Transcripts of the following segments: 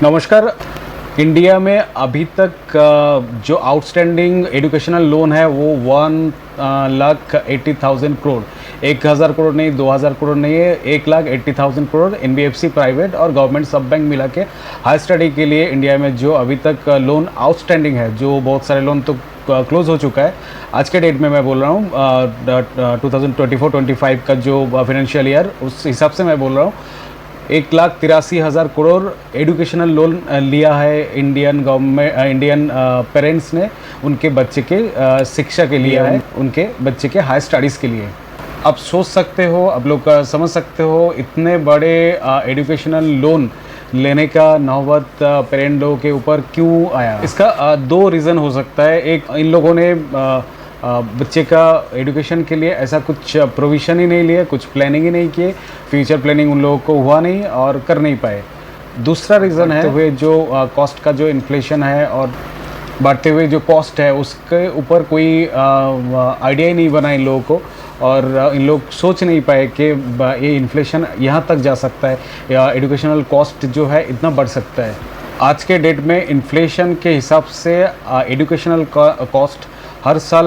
नमस्कार। इंडिया में अभी तक जो आउटस्टैंडिंग एजुकेशनल लोन है वो 1,80,000 करोड़, 1,000 करोड़ नहीं, 2,000 करोड़ नहीं है, 1,80,000 करोड़ एनबीएफसी प्राइवेट और गवर्नमेंट सब बैंक मिला के हाई स्टडी के लिए इंडिया में जो अभी तक लोन आउटस्टैंडिंग है, जो बहुत सारे लोन तो क्लोज हो चुका है। आज के डेट में मैं बोल रहा हूँ 2024-25 का जो फाइनेंशियल ईयर, उस हिसाब से मैं बोल रहा हूँ 1,83,000 करोड़ एजुकेशनल लोन लिया है इंडियन गवर्नमेंट, इंडियन पेरेंट्स ने उनके बच्चे के शिक्षा के लिए है, उनके बच्चे के हाई स्टडीज़ के लिए। आप सोच सकते हो, आप लोग समझ सकते हो इतने बड़े एजुकेशनल लोन लेने का नौबत पेरेंट लोगों के ऊपर क्यों आया। इसका दो रीज़न हो सकता है। एक, इन लोगों ने बच्चे का एजुकेशन के लिए ऐसा कुछ प्रोविज़न ही नहीं लिया, कुछ प्लानिंग ही नहीं किए, फ्यूचर प्लानिंग उन लोगों को हुआ नहीं और कर नहीं पाए। दूसरा रीज़न है हुए जो कॉस्ट का जो इन्फ्लेशन है और बढ़ते हुए जो कॉस्ट है उसके ऊपर कोई आइडिया ही नहीं बना इन लोगों को, और इन लोग सोच नहीं पाए कि ये इन्फ्लेशन यहाँ तक जा सकता है या एजुकेशनल कॉस्ट जो है इतना बढ़ सकता है। आज के डेट में इन्फ्लेशन के हिसाब से एजुकेशनल कॉस्ट हर साल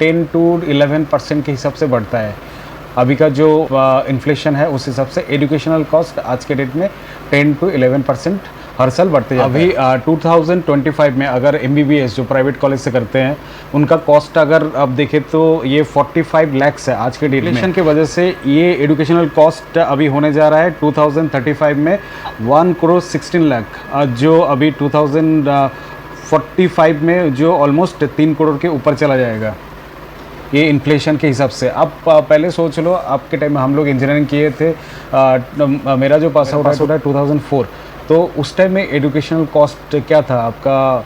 10 to 11% के हिसाब से बढ़ता है। अभी का जो इन्फ्लेशन है उस हिसाब से एजुकेशनल कॉस्ट आज के डेट में 10 to 11% हर साल बढ़ते जाता है। अभी 2025 में अगर MBBS जो प्राइवेट कॉलेज से करते हैं उनका कॉस्ट अगर आप देखें तो ये 45 लाख है आज के डेट में। इन्फ्लेशन की वजह से ये एजुकेशनल कॉस्ट अभी होने जा रहा है 2035 में 1,16 लाख, जो अभी 2045 में जो ऑलमोस्ट 3 करोड़ के ऊपर चला जाएगा ये इन्फ्लेशन के हिसाब से। आप पहले सोच लो, आपके टाइम में हम लोग इंजीनियरिंग किए थे, मेरा जो पास आउट है 2004, तो उस टाइम में एजुकेशनल कॉस्ट क्या था आपका,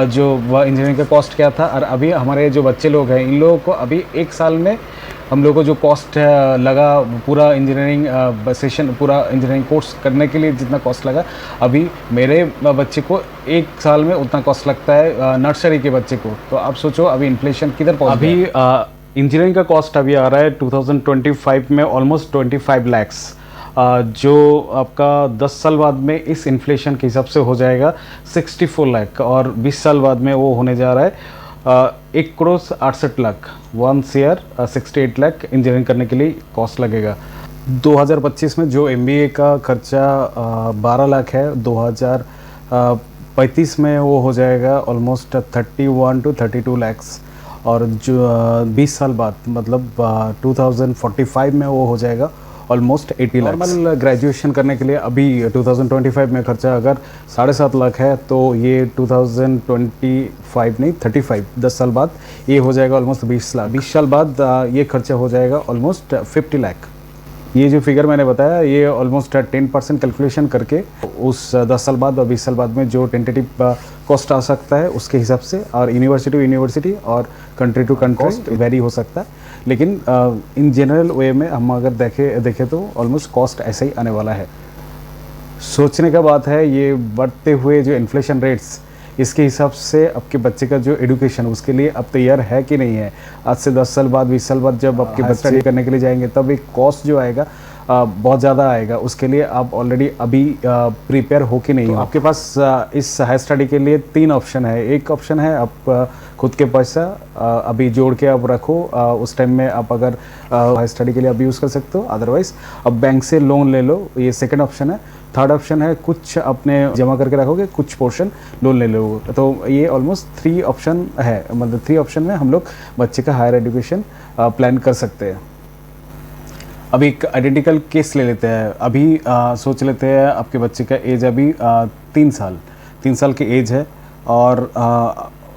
जो इंजीनियरिंग का कॉस्ट क्या था, और अभी हमारे जो बच्चे लोग हैं इन लोगों को अभी एक साल में हम लोगों को जो कॉस्ट लगा पूरा इंजीनियरिंग सेशन, पूरा इंजीनियरिंग कोर्स करने के लिए जितना कॉस्ट लगा, अभी मेरे बच्चे को एक साल में उतना कॉस्ट लगता है नर्सरी के बच्चे को। तो आप सोचो अभी इन्फ्लेशन किधर पहुंच गया। अभी इंजीनियरिंग का कॉस्ट अभी आ रहा है 2025 में ऑलमोस्ट 25 लाख्स, जो आपका 10 साल बाद में इस इन्फ्लेशन के हिसाब से हो जाएगा 64 लाख, और 20 साल बाद में वो होने जा रहा है 1,68 लाख, 1,68 लाख इंजीनियरिंग करने के लिए कॉस्ट लगेगा। 2025 में जो MBA का खर्चा 12 लाख है, 2035 में वो हो जाएगा ऑलमोस्ट 31 to 32 लैक्स, और जो 20 साल बाद मतलब 2045 में वो हो जाएगा ऑलमोस्ट 80 लाख। नॉर्मल ग्रेजुएशन करने के लिए अभी 2025 में खर्चा अगर 7.5 लाख है, तो ये 2025 नहीं 35 10 साल बाद ये हो जाएगा ऑलमोस्ट 20 लाख। 20 साल बाद ये खर्चा हो जाएगा ऑलमोस्ट 50 लाख। ये जो फिगर मैंने बताया ये ऑलमोस्ट 10% कैलकुलेशन करके उस 10 साल बाद और 20 साल बाद में जो टेंटेटिव कॉस्ट आ सकता है उसके हिसाब से, और यूनिवर्सिटी टू यूनिवर्सिटी और कंट्री टू कंट्री वेरी हो सकता है, लेकिन इन जनरल वे में हम अगर देखें तो ऑलमोस्ट कॉस्ट ऐसे ही आने वाला है। सोचने का बात है ये बढ़ते हुए जो इन्फ्लेशन रेट्स, इसके हिसाब से आपके बच्चे का जो एजुकेशन उसके लिए अब तैयार है कि नहीं है। आज से 10 साल बाद 20 साल बाद जब आपके बच्चे स्टडी करने के लिए जाएंगे तब एक कॉस्ट जो आएगा बहुत ज़्यादा आएगा, उसके लिए आप ऑलरेडी अभी प्रिपेयर हो कि नहीं हो। आपके पास इस हाई स्टडी के लिए 3 ऑप्शन है। एक ऑप्शन है आप खुद के पैसा अभी जोड़ के आप रखो, उस टाइम में आप अगर हाई स्टडी के लिए अभी यूज़ कर सकते हो, अदरवाइज अब बैंक से लोन ले लो, ये सेकंड ऑप्शन है। थर्ड ऑप्शन है कुछ अपने जमा करके रखोगे, कुछ पोर्शन लोन ले लोगे। तो ये ऑलमोस्ट 3 ऑप्शन है, मतलब 3 ऑप्शन में हम लोग बच्चे का हायर एजुकेशन प्लान कर सकते हैं। अभी एक आइडेंटिकल केस ले लेते हैं। अभी सोच लेते हैं आपके बच्चे का एज अभी 3 साल की एज है, और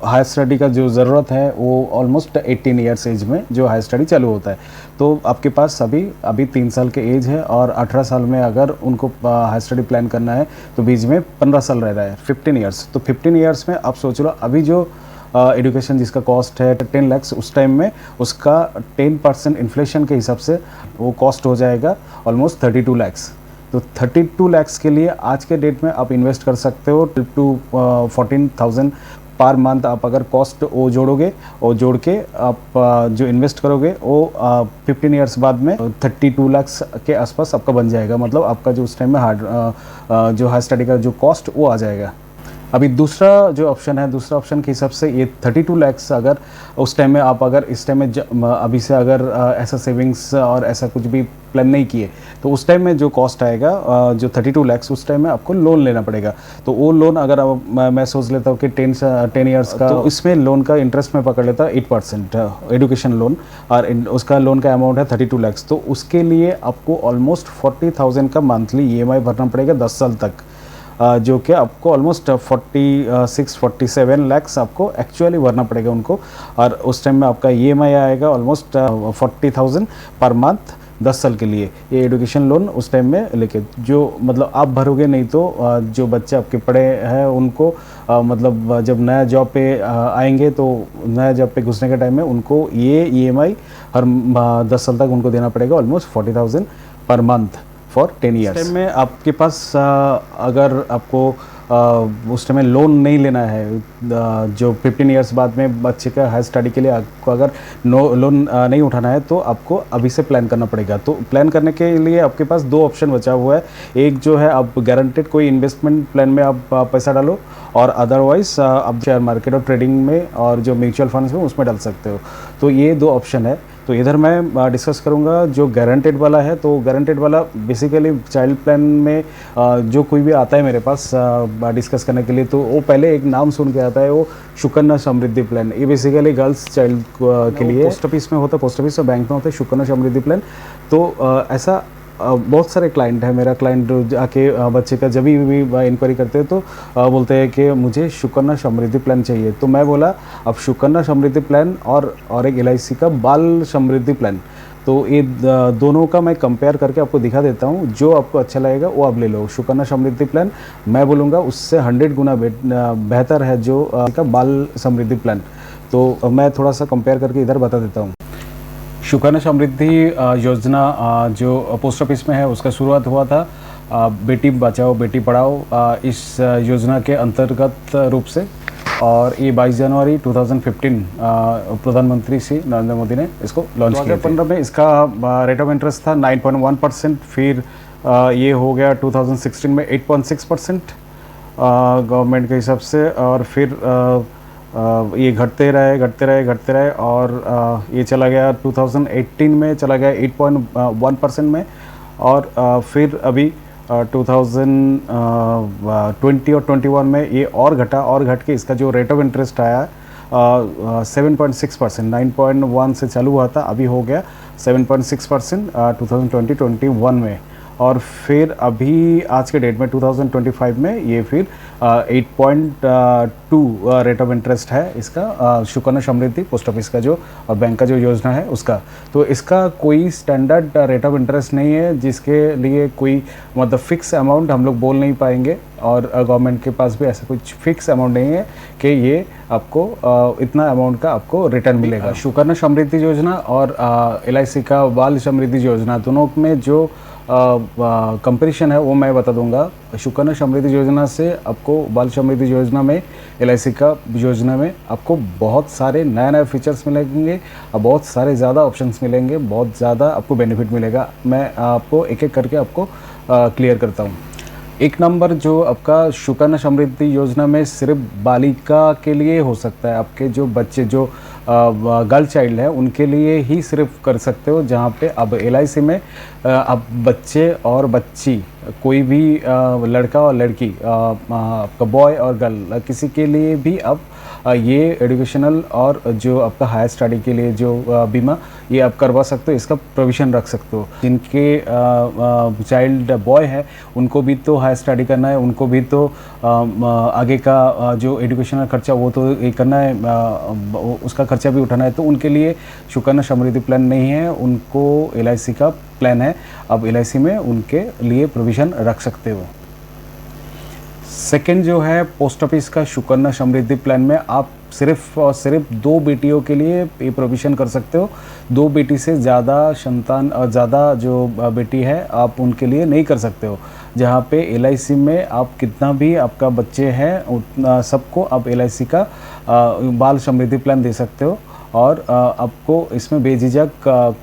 हायर स्टडी का जो ज़रूरत है वो ऑलमोस्ट 18 ईयर्स एज में जो हायर स्टडी चालू होता है। तो आपके पास अभी 3 साल के एज है, और 18 साल में अगर उनको हायर स्टडी प्लान करना है तो बीच में 15 साल रह रहा है, 15 ईयर्स। तो 15 ईयर्स में आप सोच लो अभी जो एजुकेशन जिसका कॉस्ट है 10 लाख, उस टाइम में उसका 10% इन्फ्लेशन के हिसाब से वो कॉस्ट हो जाएगा ऑलमोस्ट 32 लाख्स। तो 32 लाख्स के लिए आज के डेट में आप इन्वेस्ट कर सकते हो 12 to 14,000 पर मंथ आप अगर कॉस्ट वो जोड़ोगे और जोड़ के आप जो इन्वेस्ट करोगे वो 15 ईयर्स बाद में 32 लाख के आसपास आपका बन जाएगा। मतलब आपका जो उस टाइम में जो हायर स्टडी का जो कॉस्ट वो आ जाएगा। अभी दूसरा जो ऑप्शन है, दूसरा ऑप्शन के हिसाब से ये 32 लैक्स अगर उस टाइम में आप अगर इस टाइम में अभी से अगर ऐसा सेविंग्स और ऐसा कुछ भी प्लान नहीं किए तो उस टाइम में जो कॉस्ट आएगा जो 32 लैक्स उस टाइम में आपको लोन लेना पड़ेगा। तो वो लोन अगर मैं सोच लेता हूँ कि 10 ईयर्स का, तो इसमें लोन का इंटरेस्ट में पकड़ लेता 8% एजुकेशन लोन, और उसका लोन का अमाउंट है 32 लैक्स। तो उसके लिए आपको ऑलमोस्ट 40,000 का मंथली EMI भरना पड़ेगा 10 साल तक, जो कि आपको ऑलमोस्ट 46-47 लैक्स आपको एक्चुअली भरना पड़ेगा उनको। और उस टाइम में आपका EMI आएगा ऑलमोस्ट 40,000 पर मंथ 10 साल के लिए। ये एजुकेशन लोन उस टाइम में लेके जो मतलब आप भरोगे नहीं तो जो बच्चे आपके पढ़े हैं उनको मतलब जब नया जॉब पे आएंगे तो नया जॉब पे घुसने के टाइम में उनको ये EMI हर 10 साल तक उनको देना पड़ेगा almost 40,000 per month for 10 years. Time में आपके पास अगर आपको उस टाइम में लोन नहीं लेना है, जो 15 ईयर्स बाद में बच्चे का हायर स्टडी के लिए आपको अगर लोन नहीं उठाना है तो आपको अभी से प्लान करना पड़ेगा। तो प्लान करने के लिए आपके पास दो ऑप्शन बचा हुआ है। एक जो है आप गारंटेड कोई इन्वेस्टमेंट प्लान में आप पैसा डालो, और अदरवाइज आप शेयर मार्केट और ट्रेडिंग में और जो म्यूचुअल फंड्स में उसमें डाल सकते हो। तो ये दो ऑप्शन है। तो इधर मैं डिस्कस करूँगा जो गारंटेड वाला है। तो गारंटेड वाला बेसिकली चाइल्ड प्लान में जो कोई भी आता है मेरे पास डिस्कस करने के लिए तो वो पहले एक नाम सुन के आता है, वो सुकन्या समृद्धि प्लान। ये बेसिकली गर्ल्स चाइल्ड के लिए पोस्ट ऑफिस में होता है, पोस्ट ऑफिस और बैंक में होता है सुकन्या समृद्धि प्लान। तो ऐसा बहुत सारे क्लाइंट है। मेरा क्लाइंट आके बच्चे का जब भी इंक्वायरी करते हैं तो बोलते हैं कि मुझे सुकन्या समृद्धि प्लान चाहिए। तो मैं बोला अब सुकन्या समृद्धि प्लान और एक LIC का बाल समृद्धि प्लान, तो ये दोनों का मैं कंपेयर करके आपको दिखा देता हूँ। जो आपको अच्छा लगेगा वो आप ले लो। सुकन्या समृद्धि प्लान मैं बोलूँगा उससे 100 गुना बेहतर है जो का बाल समृद्धि प्लान। तो मैं थोड़ा सा कंपेयर करके इधर बता देता हूँ। सुकन्या समृद्धि योजना जो पोस्ट ऑफिस में है उसका शुरुआत हुआ था बेटी बचाओ बेटी पढ़ाओ इस योजना के अंतर्गत रूप से, और ये 22 जनवरी 2015 प्रधानमंत्री श्री नरेंद्र मोदी ने इसको लॉन्च किया। 2015 में इसका रेट ऑफ इंटरेस्ट था 9.1%, फिर ये हो गया 2016 में 8.6% गवर्नमेंट के हिसाब से, और फिर ये घटते रहे और ये चला गया 2018 में चला गया 8.1% में, और फिर अभी 2020 और 21 में ये और घट के इसका जो रेट ऑफ इंटरेस्ट आया 7.6%, 9.1 से चालू हुआ था, अभी हो गया 7.6% 2020-21 में। और फिर अभी आज के डेट में 2025 में ये फिर 8.2 रेट ऑफ इंटरेस्ट है इसका सुकन्या समृद्धि पोस्ट ऑफिस का जो और बैंक का जो योजना है उसका। तो इसका कोई स्टैंडर्ड रेट ऑफ इंटरेस्ट नहीं है जिसके लिए कोई मतलब फिक्स अमाउंट हम लोग बोल नहीं पाएंगे, और गवर्नमेंट के पास भी ऐसा कुछ फिक्स अमाउंट नहीं है कि ये आपको इतना अमाउंट का आपको रिटर्न मिलेगा। सुकन्या समृद्धि योजना और LIC का बाल समृद्धि योजना दोनों में जो कंपैरिजन है वो मैं बता दूंगा। सुकन्या समृद्धि योजना से आपको बाल समृद्धि योजना में LIC का योजना में आपको बहुत सारे नए फीचर्स मिलेंगे और बहुत सारे ज़्यादा ऑप्शंस मिलेंगे, बहुत ज़्यादा आपको बेनिफिट मिलेगा। मैं आपको एक एक करके आपको क्लियर करता हूँ। एक नंबर जो आपका सुकन्या समृद्धि योजना में सिर्फ बालिका के लिए हो सकता है। आपके जो बच्चे जो गर्ल चाइल्ड है उनके लिए ही सिर्फ कर सकते हो, जहाँ पे अब LIC में अब बच्चे और बच्ची कोई भी लड़का और लड़की आपका बॉय और गर्ल किसी के लिए भी अब ये एजुकेशनल और जो आपका हायर स्टडी के लिए जो बीमा ये आप करवा सकते हो, इसका प्रोविज़न रख सकते हो। जिनके चाइल्ड बॉय है उनको भी तो हायर स्टडी करना है, उनको भी तो आगे का जो एजुकेशनल खर्चा वो तो ये करना है, उसका खर्चा भी उठाना है। तो उनके लिए सुकन्या समृद्धि प्लान नहीं है, उनको LIC का प्लान है। अब LIC में उनके लिए प्रोविज़न रख सकते हो। सेकेंड जो है पोस्ट ऑफिस का सुकन्या समृद्धि प्लान में आप सिर्फ और सिर्फ 2 बेटियों के लिए ये प्रोविज़न कर सकते हो। 2 बेटी से ज़्यादा संतान और ज़्यादा जो बेटी है आप उनके लिए नहीं कर सकते हो। जहाँ पे LIC में आप कितना भी आपका बच्चे हैं उतना सबको आप LIC का बाल समृद्धि प्लान दे सकते हो। और आपको इसमें बेझिझक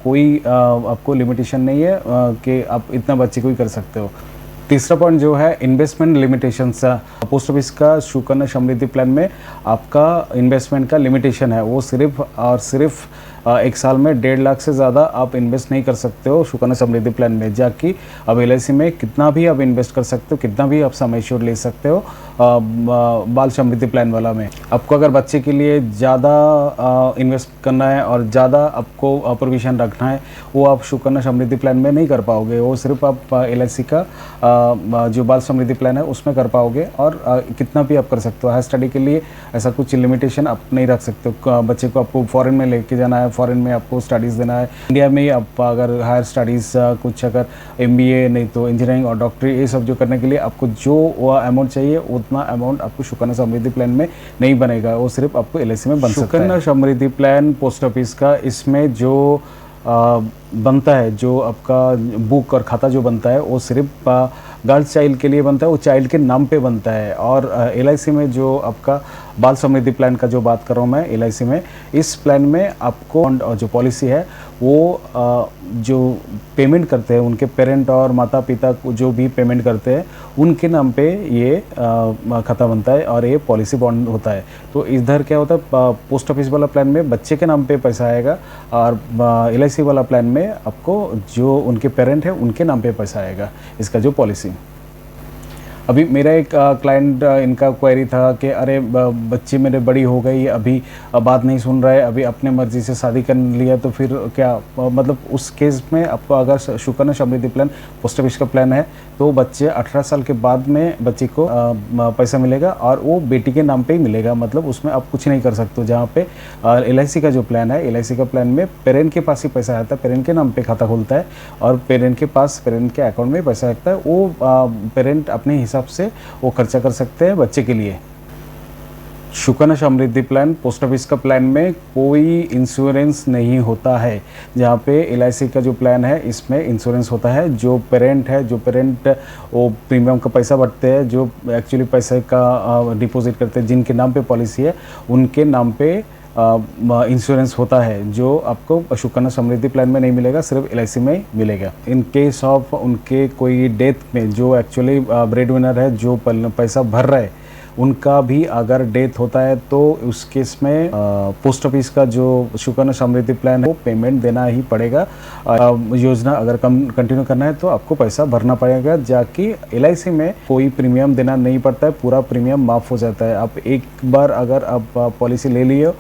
कोई आपको लिमिटेशन नहीं है कि आप इतना बच्चे को ही कर सकते हो। तीसरा पॉइंट जो है इन्वेस्टमेंट लिमिटेशंस। पोस्ट ऑफिस का सुकन्या समृद्धि प्लान में आपका इन्वेस्टमेंट का लिमिटेशन है, वो सिर्फ और सिर्फ 1 साल में 1.5 लाख से ज़्यादा आप इन्वेस्ट नहीं कर सकते हो सुकन्या समृद्धि प्लान में। जाकि अब LIC में कितना भी आप इन्वेस्ट कर सकते हो, कितना भी आप समय श्योर ले सकते हो बाल समृद्धि प्लान वाला में। आपको अगर बच्चे के लिए ज़्यादा इन्वेस्ट करना है और ज़्यादा आपको प्रोविज़न रखना है, वो आप सुकन्या समृद्धि प्लान में नहीं कर पाओगे। वो सिर्फ आप LIC का जो बाल समृद्धि प्लान है उसमें कर पाओगे। और कितना भी आप कर सकते हो। हायर स्टडी के लिए ऐसा कुछ लिमिटेशन आप नहीं रख सकते हो। बच्चे को आपको फॉरेन में लेके जाना है, फॉरेन में आपको स्टडीज़ देना है। इंडिया में ही आप अगर हायर स्टडीज़ कुछ अगर MBA नहीं तो इंजीनियरिंग और डॉक्टरी ये सब जो करने के लिए आपको जो अमाउंट चाहिए उतना अमाउंट आपको सुकन्या समृद्धि प्लान में नहीं बनेगा, वो सिर्फ आपको LIC में बन सकता है। Sukanya Samriddhi plan post office का, इसमें जो बनता है, जो आपका बुक और खाता जो बनता है वो सिर्फ गर्ल्स चाइल्ड के लिए बनता है, वो चाइल्ड के नाम पे बनता है। और LIC में जो आपका बाल समृद्धि प्लान का जो बात कर रहा हूँ मैं LIC में, इस प्लान में आपको और जो पॉलिसी है वो जो पेमेंट करते हैं उनके पेरेंट और माता पिता को जो भी पेमेंट करते हैं उनके नाम पे ये खाता बनता है और ये पॉलिसी बॉन्ड होता है। तो इधर क्या होता है, पोस्ट ऑफिस वाला प्लान में बच्चे के नाम पे पैसा आएगा और LIC वाला प्लान में आपको जो उनके पेरेंट है उनके नाम पे पैसा आएगा, इसका जो पॉलिसी। अभी मेरा एक क्लाइंट इनका क्वेरी था कि अरे बच्ची मेरे बड़ी हो गई, अभी बात नहीं सुन रहा है, अभी अपने मर्ज़ी से शादी कर लिया, तो फिर क्या मतलब उस केस में आपको अगर Sukanya Samriddhi plan post office का प्लान है तो बच्चे 18 साल के बाद में बच्ची को पैसा मिलेगा और वो बेटी के नाम पे ही मिलेगा। मतलब उसमें आप कुछ नहीं कर सकते हो। जहाँ पे LIC का जो प्लान है, LIC का प्लान में पेरेंट के पास ही पैसा आता है, पेरेंट के नाम पे खाता खुलता है और पेरेंट के पास पेरेंट के अकाउंट में पैसा रखता है। वो पेरेंट अपने हिसाब से वो खर्चा कर सकते हैं बच्चे के लिए। Sukanya Samriddhi plan post office का प्लान में कोई इंश्योरेंस नहीं होता है। जहाँ पे LIC का जो प्लान है इसमें इंश्योरेंस होता है। जो पेरेंट है, जो पेरेंट वो प्रीमियम का पैसा भरते हैं, जो एक्चुअली पैसे का डिपॉजिट करते हैं, जिनके नाम पे पॉलिसी है उनके नाम पे इंश्योरेंस होता है, जो आपको सुकन्या समृद्धि प्लान में नहीं मिलेगा, सिर्फ LIC में ही मिलेगा। इन केस ऑफ उनके कोई डेथ में जो एक्चुअली ब्रेड विनर है, जो पैसा भर रहा है, उनका भी अगर डेथ होता है तो उस केस में पोस्ट ऑफिस का जो सुकन्या समृद्धि प्लान है वो पेमेंट देना ही पड़ेगा। योजना अगर कंटिन्यू करना है तो आपको पैसा भरना पड़ेगा, जाकि LIC में कोई प्रीमियम देना नहीं पड़ता है, पूरा प्रीमियम माफ़ हो जाता है। आप एक बार अगर आप पॉलिसी ले लिए,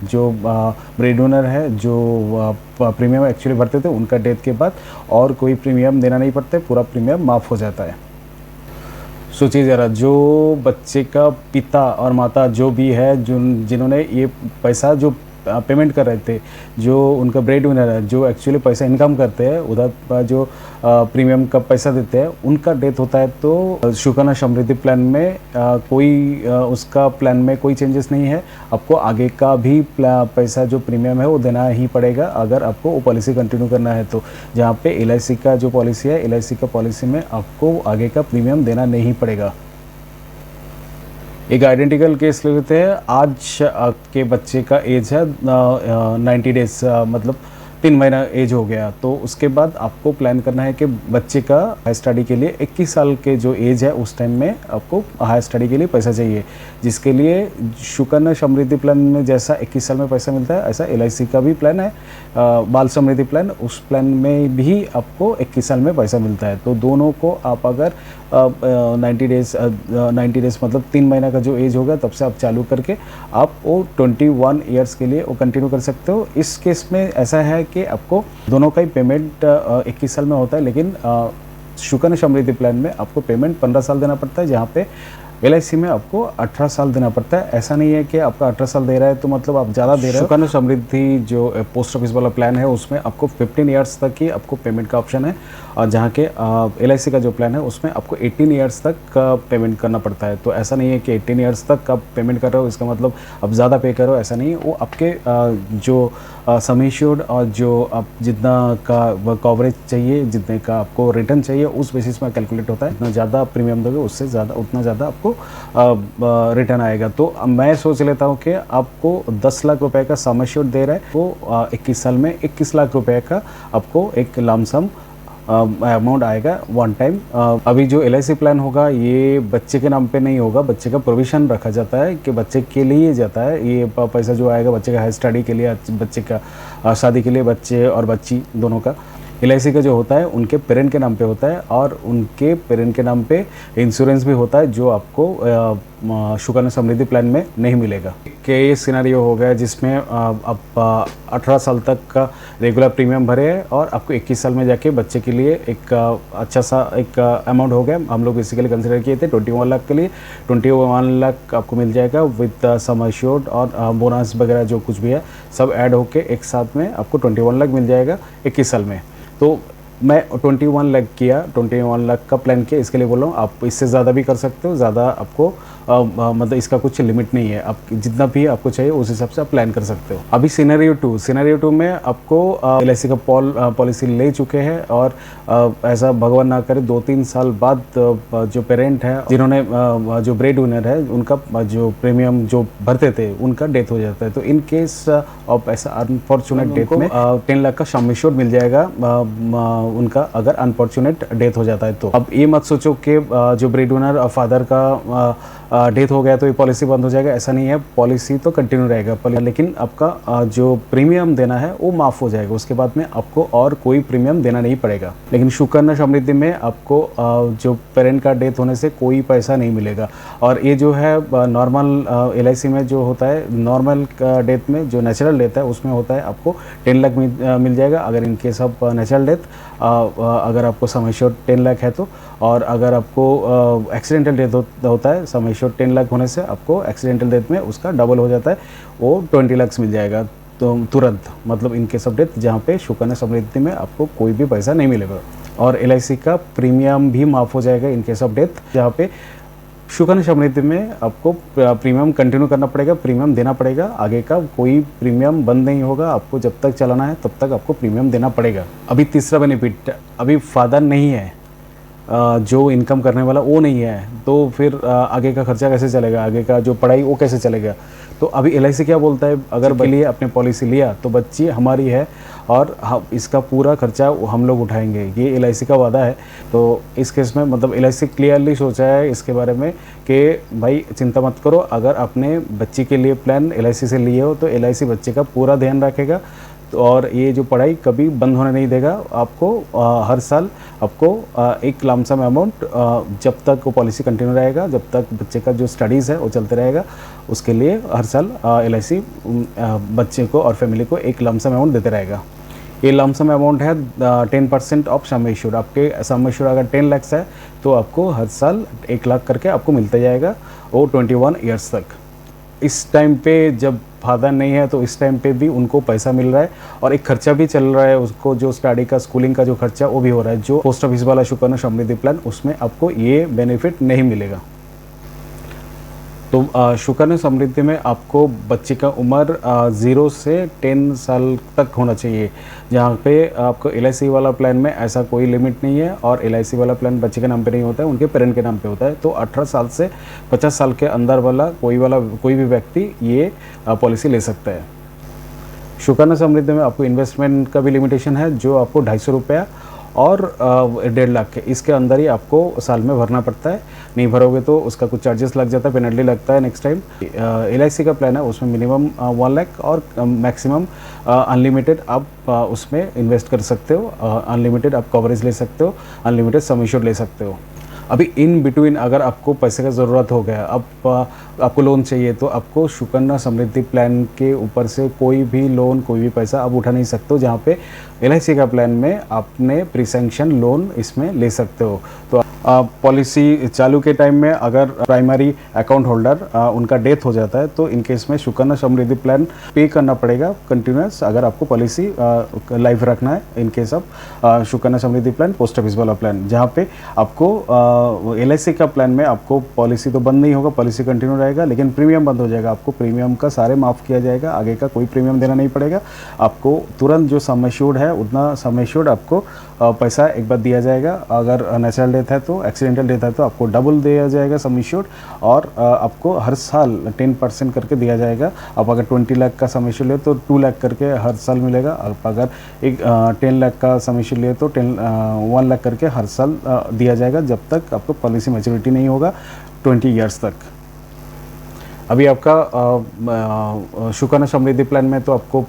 जो ब्रेड विनर है, जो प्रीमियम एक्चुअली भरते थे, उनका डेथ के बाद और कोई प्रीमियम देना नहीं पड़ता है, पूरा प्रीमियम माफ़ हो जाता है। सोचिए ज़रा, जो बच्चे का पिता और माता जो भी है, जिन्होंने ये पैसा जो पेमेंट कर रहे थे, जो उनका ब्रेड विनर है, जो एक्चुअली पैसा इनकम करते हैं, उधर जो प्रीमियम का पैसा देते हैं, उनका डेथ होता है तो सुकन्या समृद्धि प्लान में कोई उसका प्लान में कोई चेंजेस नहीं है। आपको आगे का भी पैसा जो प्रीमियम है वो देना ही पड़ेगा अगर आपको वो पॉलिसी कंटिन्यू करना है तो। जहाँ पे LIC का जो पॉलिसी है, LIC का पॉलिसी में आपको आगे का प्रीमियम देना नहीं पड़ेगा। एक आइडेंटिकल केस लेते हैं। आज के बच्चे का एज है 90 डेज, मतलब 3 महीना एज हो गया, तो उसके बाद आपको प्लान करना है कि बच्चे का हायर स्टडी के लिए 21 साल के जो एज है उस टाइम में आपको हायर स्टडी के लिए पैसा चाहिए, जिसके लिए सुकन्या समृद्धि प्लान में जैसा 21 साल में पैसा मिलता है, ऐसा LIC का भी प्लान है बाल समृद्धि प्लान, उस प्लान में भी आपको 21 साल में पैसा मिलता है। तो दोनों को आप अगर 90 डेज मतलब 3 महीना का जो एज होगा तब से आप चालू करके आप वो 21 ईयर्स के लिए वो कंटिन्यू कर सकते हो। इस केस में ऐसा है कि आपको दोनों का ही पेमेंट 21 साल में होता है, लेकिन सुकन्या समृद्धि प्लान में आपको पेमेंट 15 साल देना पड़ता है, जहाँ पे LIC में आपको 18 साल देना पड़ता है। ऐसा नहीं है कि आपका 18 साल दे रहा है तो मतलब आप ज़्यादा दे रहे हो। सुकन्या समृद्धि जो पोस्ट ऑफिस वाला प्लान है उसमें आपको 15 ईयर्स तक ही आपको पेमेंट का ऑप्शन है, और जहाँ के LIC का जो प्लान है उसमें आपको 18 ईयर्स तक का पेमेंट करना पड़ता है। तो ऐसा नहीं है कि 18 ईयर्स तक आप पेमेंट कर रहे हो इसका मतलब आप ज़्यादा पे करो, ऐसा नहीं है। वो आपके जो सम एश्योर्ड और जो आप जितना का कवरेज चाहिए, जितने का आपको रिटर्न चाहिए उस बेसिस में कैलकुलेट होता है। जितना ज़्यादा प्रीमियम दोगे उससे ज़्यादा उतना ज़्यादा आपको रिटर्न आएगा। तो मैं सोच लेता हूँ कि आपको 10 लाख रुपए का सम एश्योर्ड दे रहा है वो 21 साल में 21 लाख रुपए का आपको एक लमसम अमाउंट आएगा वन टाइम। अभी जो LIC प्लान होगा ये बच्चे के नाम पे नहीं होगा, बच्चे का प्रोविज़न रखा जाता है कि बच्चे के लिए जाता है। ये पैसा जो आएगा बच्चे का हायर स्टडी के लिए, बच्चे का शादी के लिए, बच्चे और बच्ची दोनों का। LIC का जो होता है उनके पेरेंट के नाम पे होता है, और उनके पेरेंट के नाम पे इंश्योरेंस भी होता है जो आपको सुकन्या समृद्धि प्लान में नहीं मिलेगा। ये सिनेरियो हो गया जिसमें आप 18 साल तक का रेगुलर प्रीमियम भरे हैं और आपको 21 साल में जाके बच्चे के लिए एक अच्छा सा एक अमाउंट हो गया। हम लोग बेसिकली कंसिडर किए थे 21 लाख के लिए। 21 लाख आपको मिल जाएगा विद सम एश्योर्ड और बोनस वगैरह जो कुछ भी है सब ऐड होके एक साथ में आपको 21 लाख मिल जाएगा 21 साल में। तो मैं 21 लाख किया, 21 लाख का प्लान किया, इसके लिए बोल रहा हूँ। आप इससे ज़्यादा भी कर सकते हो, ज़्यादा आपको मतलब इसका कुछ लिमिट नहीं है, आप जितना भी आपको चाहिए उस हिसाब से आप प्लान कर सकते हो। अभी सिनेरियो टू में आपको LIC का पॉलिसी ले चुके हैं और ऐसा भगवान ना करे 2-3 साल बाद जो पेरेंट है जिन्होंने जो ब्रेड विनर है उनका जो प्रीमियम जो भरते थे उनका डेथ हो जाता है। तो इन केस ऑफ ऐसा अनफॉर्चुनेट डेथ में 10 लाख का सम एश्योर्ड मिल जाएगा उनका, अगर अनफॉर्चुनेट डेथ हो जाता है तो। अब ये मत सोचो कि जो ब्रेड विनर फादर का डेथ हो गया तो ये पॉलिसी बंद हो जाएगा, ऐसा नहीं है। पॉलिसी तो कंटिन्यू रहेगा, लेकिन आपका जो प्रीमियम देना है वो माफ़ हो जाएगा। उसके बाद में आपको और कोई प्रीमियम देना नहीं पड़ेगा। लेकिन सुकन्या समृद्धि में आपको जो पेरेंट का डेथ होने से कोई पैसा नहीं मिलेगा। और ये जो है नॉर्मल LIC में जो होता है, नॉर्मल डेथ में जो नेचुरल डेथ है उसमें होता है आपको 10 लाख मिल जाएगा अगर in case of natural death, अगर आपको सम एश्योर्ड 10 लाख है तो। और अगर आपको एक्सीडेंटल डेथ होता है, सम एश्योर्ड 10 लाख होने से आपको एक्सीडेंटल डेथ में उसका डबल हो जाता है, वो 20 लाख मिल जाएगा तो तुरंत, मतलब इन केस ऑफ डेथ, जहाँ पे सुकन्या समृद्धि में आपको कोई भी पैसा नहीं मिलेगा। और LIC का प्रीमियम भी माफ़ हो जाएगा इन केस ऑफ डेथ, जहाँ पे सुकन्या समृद्धि में आपको प्रीमियम कंटिन्यू करना पड़ेगा, प्रीमियम देना पड़ेगा। आगे का कोई प्रीमियम बंद नहीं होगा, आपको जब तक चलाना है तब तक आपको प्रीमियम देना पड़ेगा। अभी तीसरा बेनिफिट, अभी फादर नहीं है जो इनकम करने वाला वो नहीं है, तो फिर आगे का खर्चा कैसे चलेगा, आगे का जो पढ़ाई वो कैसे चलेगा। तो अभी LIC क्या बोलता है, अगर के लिए अपने पॉलिसी लिया तो बच्ची हमारी है और हम इसका पूरा खर्चा हम लोग उठाएंगे, ये LIC का वादा है। तो इस केस में मतलब LIC क्लियरली सोचा है इसके बारे में कि भाई चिंता मत करो, अगर अपने बच्ची के लिए प्लान LIC से लिए हो तो LIC बच्चे का पूरा ध्यान रखेगा। तो और ये जो पढ़ाई कभी बंद होने नहीं देगा, आपको हर साल आपको एक लमसम अमाउंट जब तक वो पॉलिसी कंटिन्यू रहेगा, जब तक बच्चे का जो स्टडीज़ है वो चलते रहेगा, उसके लिए हर साल LIC बच्चे को और फैमिली को एक लमसम अमाउंट देते रहेगा। ये लमसम अमाउंट है 10% ऑफ सम एश्योर्ड। आपके सम एश्योर्ड अगर 10 लाख है तो आपको हर साल 1 लाख करके आपको मिलता जाएगा, वो 21 ईयर्स तक। इस टाइम पे जब फादर नहीं है तो इस टाइम पे भी उनको पैसा मिल रहा है और एक खर्चा भी चल रहा है, उसको जो स्टडी का स्कूलिंग का जो खर्चा वो भी हो रहा है। जो पोस्ट ऑफिस वाला सुकन्या समृद्धि प्लान उसमें आपको ये बेनिफिट नहीं मिलेगा। तो सुकन्या समृद्धि में आपको बच्चे का उम्र 0 से 10 साल तक होना चाहिए, जहाँ पे आपको LIC वाला प्लान में ऐसा कोई लिमिट नहीं है। और LIC वाला प्लान बच्चे के नाम पे नहीं होता है, उनके पेरेंट के नाम पे होता है। तो 18 साल से 50 साल के अंदर वाला कोई भी व्यक्ति ये पॉलिसी ले सकता है। सुकन्या समृद्धि में आपको इन्वेस्टमेंट का भी लिमिटेशन है, जो आपको 250 रुपया और 1.5 लाख के इसके अंदर ही आपको साल में भरना पड़ता है। नहीं भरोगे तो उसका कुछ चार्जेस लग जाता है, पेनल्टी लगता है नेक्स्ट टाइम। LIC का प्लान है उसमें मिनिमम 1 लाख और मैक्सिमम अनलिमिटेड आप उसमें इन्वेस्ट कर सकते हो, अनलिमिटेड आप कवरेज ले सकते हो, अनलिमिटेड सम एश्योर्ड ले सकते हो। अभी इन बिटवीन अगर आपको पैसे का ज़रूरत हो गया, अब आपको लोन चाहिए, तो आपको सुकन्या समृद्धि प्लान के ऊपर से कोई भी लोन, कोई भी पैसा आप उठा नहीं सकते हो, जहाँ पे LIC का प्लान में आपने प्री सैंक्शन लोन इसमें ले सकते हो। तो पॉलिसी चालू के टाइम में अगर प्राइमरी अकाउंट होल्डर उनका डेथ हो जाता है तो इन केस में सुकन्या समृद्धि प्लान पे करना पड़ेगा कंटिन्यूस, अगर आपको पॉलिसी लाइव रखना है। In case of Sukanya Samriddhi plan, post office वाला प्लान, जहाँ पे आपको LIC का प्लान में आपको पॉलिसी तो बंद नहीं होगा, पॉलिसी कंटिन्यू रहेगा, लेकिन प्रीमियम बंद हो जाएगा। आपको प्रीमियम का सारे माफ़ किया जाएगा, आगे का कोई प्रीमियम देना नहीं पड़ेगा आपको। तुरंत जो सम एश्योर्ड है उतना सम एश्योर्ड आपको पैसा एक बार दिया जाएगा। अगर नेचुरल डेथ है तो, एक्सीडेंटल डेथ है तो आपको डबल दिया जाएगा सम एश्योर्ड, और आपको हर साल 10% करके दिया जाएगा। आप अगर 20 लाख का सम एश्योर्ड ले तो 2 लाख करके हर साल मिलेगा। आप अगर एक 10 लाख का सम एश्योर्ड ले तो 1 लाख करके हर साल दिया जाएगा, जब तक आपको पॉलिसी मैच्योरिटी नहीं होगा 20 ईयर्स तक। अभी आपका सुकन्या समृद्धि प्लान में तो आपको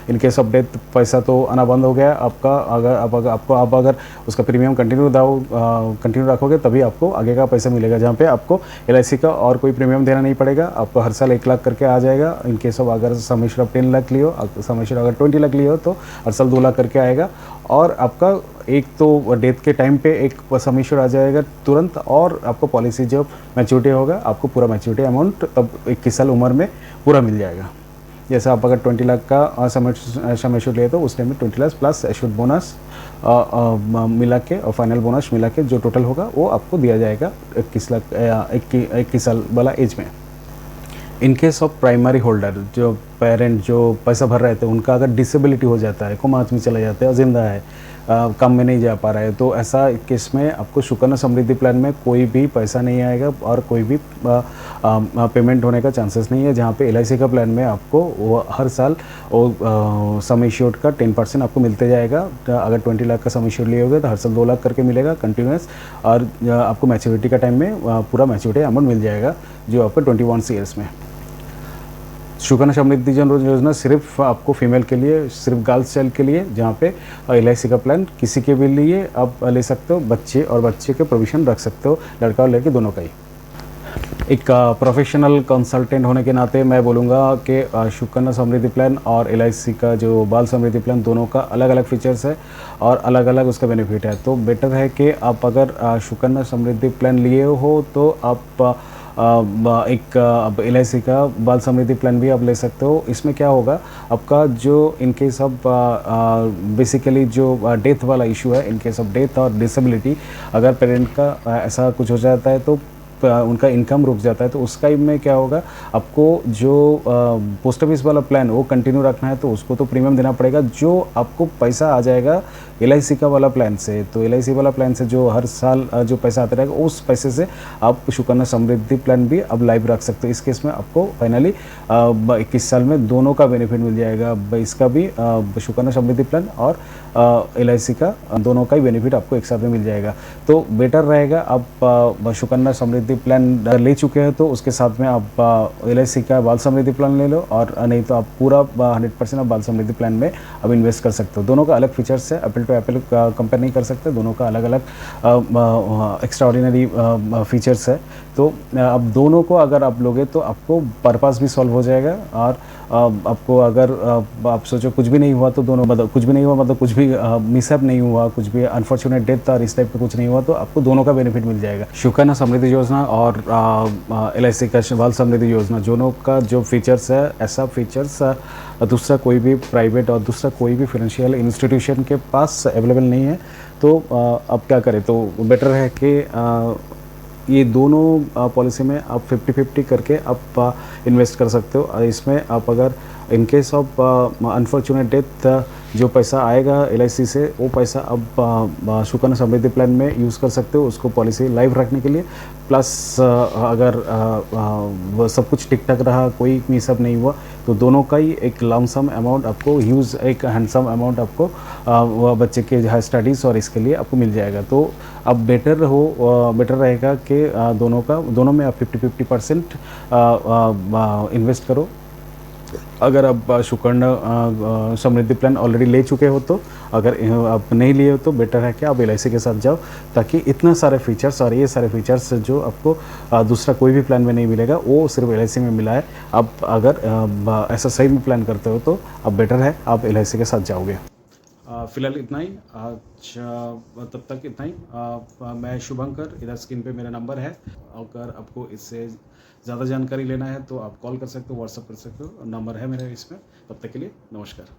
इन केस ऑफ डेथ पैसा तो आना बंद हो गया आपका। अगर आप अगर उसका प्रीमियम कंटिन्यू रखोगे तभी आपको आगे का पैसा मिलेगा, जहाँ पे आपको LIC का और कोई प्रीमियम देना नहीं पड़ेगा। आपको हर साल 1 लाख करके आ जाएगा। इन केस ऑफ अगर सम एश्योर्ड आप 10 लाख लियो, सम एश्योर्ड अगर 20 लाख लियो तो हर साल 2 लाख करके आएगा। और आपका एक तो डेथ के टाइम पे एक सम एश्योर्ड आ जाएगा तुरंत, और आपको पॉलिसी जब मैच्योरिटी होगा आपको पूरा मैच्योरिटी अमाउंट तब 21 साल उम्र में पूरा मिल जाएगा। जैसे आप अगर 20 लाख का सम एश्योर्ड लिए तो उस टाइम में 20 लाख प्लस एश्योर्ड बोनस मिला के और फाइनल बोनस मिला के जो टोटल होगा वो आपको दिया जाएगा 21 साल वाला एज में। In case of primary holder, जो पेरेंट जो पैसा भर रहे थे उनका अगर डिसेबिलिटी हो जाता है, कोमा में चला जाता है, जिंदा है, काम में नहीं जा पा रहा है, तो ऐसा केस में आपको सुकन्या समृद्धि प्लान में कोई भी पैसा नहीं आएगा और कोई भी पेमेंट होने का चांसेस नहीं है। जहाँ पे LIC का प्लान में आपको वो हर साल वो सम एश्योर्ड का 10% आपको मिलते जाएगा। अगर 20 लाख का सम एश्योर्ड लिए होगे तो हर साल 2 लाख करके मिलेगा कंटिन्यूस, और आपको मैच्योरिटी का टाइम में पूरा मैच्योरिटी अमाउंट मिल जाएगा जो आपको 21 ईयर्स में। सुकन्या समृद्धि जन योजना सिर्फ आपको फीमेल के लिए, सिर्फ गर्ल्स चाइल्ड के लिए, जहाँ पे LIC का प्लान किसी के भी लिए आप ले सकते हो, बच्चे और बच्चे के प्रोविज़न रख सकते हो, लड़का और लड़की दोनों का ही। एक प्रोफेशनल कंसल्टेंट होने के नाते मैं बोलूँगा कि सुकन्या समृद्धि प्लान और LIC का जो बाल समृद्धि प्लान दोनों का अलग अलग फीचर्स है और अलग अलग उसका बेनिफिट है। तो बेटर है कि आप अगर सुकन्या समृद्धि प्लान लिए हो तो आप एक LIC का बाल समृद्धि प्लान भी आप ले सकते हो। इसमें क्या होगा, आपका जो इन केस ऑफ बेसिकली जो डेथ वाला इशू है, इन केस ऑफ डेथ और डिसेबिलिटी, अगर पेरेंट का ऐसा कुछ हो जाता है तो उनका इनकम रुक जाता है, तो उस टाइम में क्या होगा, आपको जो पोस्ट ऑफिस वाला प्लान वो कंटिन्यू रखना है तो उसको तो प्रीमियम देना पड़ेगा। जो आपको पैसा आ जाएगा LIC का वाला प्लान से, तो LIC वाला प्लान से जो हर साल जो पैसा आता रहेगा उस पैसे से आप सुकन्या समृद्धि प्लान भी अब लाइव रख सकते हो। इस केस में आपको फाइनली 21 साल में दोनों का बेनिफिट मिल जाएगा, इसका भी सुकन्या समृद्धि प्लान और LIC का दोनों का ही बेनिफिट आपको एक साथ में मिल जाएगा। तो बेटर रहेगा आप सुकन्या समृद्धि प्लान ले चुके हैं तो उसके साथ में आप LIC का बाल समृद्धि प्लान ले लो, और नहीं तो आप पूरा 100% आप बाल समृद्धि प्लान में अब इन्वेस्ट कर सकते हो। दोनों का अलग फीचर्स है, एप्पल टू एप्पल कंपेयर नहीं कर सकते, दोनों का अलग अलग एक्स्ट्राऑर्डिनरी फीचर्स है। तो अब दोनों को अगर आप लोगे तो आपको पर्पस भी सॉल्व हो जाएगा, और आपको अगर आप सोचो कुछ भी नहीं हुआ तो दोनों, मतलब कुछ भी नहीं हुआ मतलब कुछ भी मिसअप नहीं हुआ, कुछ भी अनफॉर्चुनेट डेथ और इस टाइप का कुछ नहीं हुआ तो आपको दोनों का बेनिफिट मिल जाएगा। सुकन्या समृद्धि योजना और LIC का बाल समृद्धि योजना, दोनों का जो फीचर्स है, ऐसा फीचर्स दूसरा कोई भी प्राइवेट और दूसरा कोई भी फाइनेंशियल इंस्टीट्यूशन के पास अवेलेबल नहीं है। तो अब क्या करें, तो बेटर है कि ये दोनों पॉलिसी में आप 50-50 करके आप इन्वेस्ट कर सकते हो। इसमें आप अगर in case of unfortunate death जो पैसा आएगा LIC से, वो पैसा अब सुकन्या समृद्धि प्लान में यूज़ कर सकते हो उसको पॉलिसी लाइव रखने के लिए। प्लस अगर सब कुछ ठीक ठाक रहा, कोई मिसअप नहीं हुआ, तो दोनों का ही एक लमसम अमाउंट आपको यूज़, एक हैंडसम अमाउंट आपको बच्चे के हाई स्टडीज़ और इसके लिए आपको मिल जाएगा। तो अब बेटर रहेगा कि दोनों में आप 50-50% इन्वेस्ट करो। अगर आप सुकन्या समृद्धि प्लान ऑलरेडी ले चुके हो तो, अगर आप नहीं लिए हो तो बेटर है कि आप LIC के साथ जाओ, ताकि इतना सारे फीचर्स और ये सारे फीचर्स जो आपको दूसरा कोई भी प्लान में नहीं मिलेगा वो सिर्फ LIC में मिला है। आप अगर ऐसा सही में प्लान करते हो तो अब बेटर है आप LIC के साथ जाओगे। फ़िलहाल इतना ही आज, तब तक इतना ही। मैं शुभंकर, इधर स्क्रीन पे मेरा नंबर है। अगर आपको इससे ज़्यादा जानकारी लेना है तो आप कॉल कर सकते हो, व्हाट्सअप कर सकते हो, नंबर है मेरा इसमें। तब तक के लिए नमस्कार।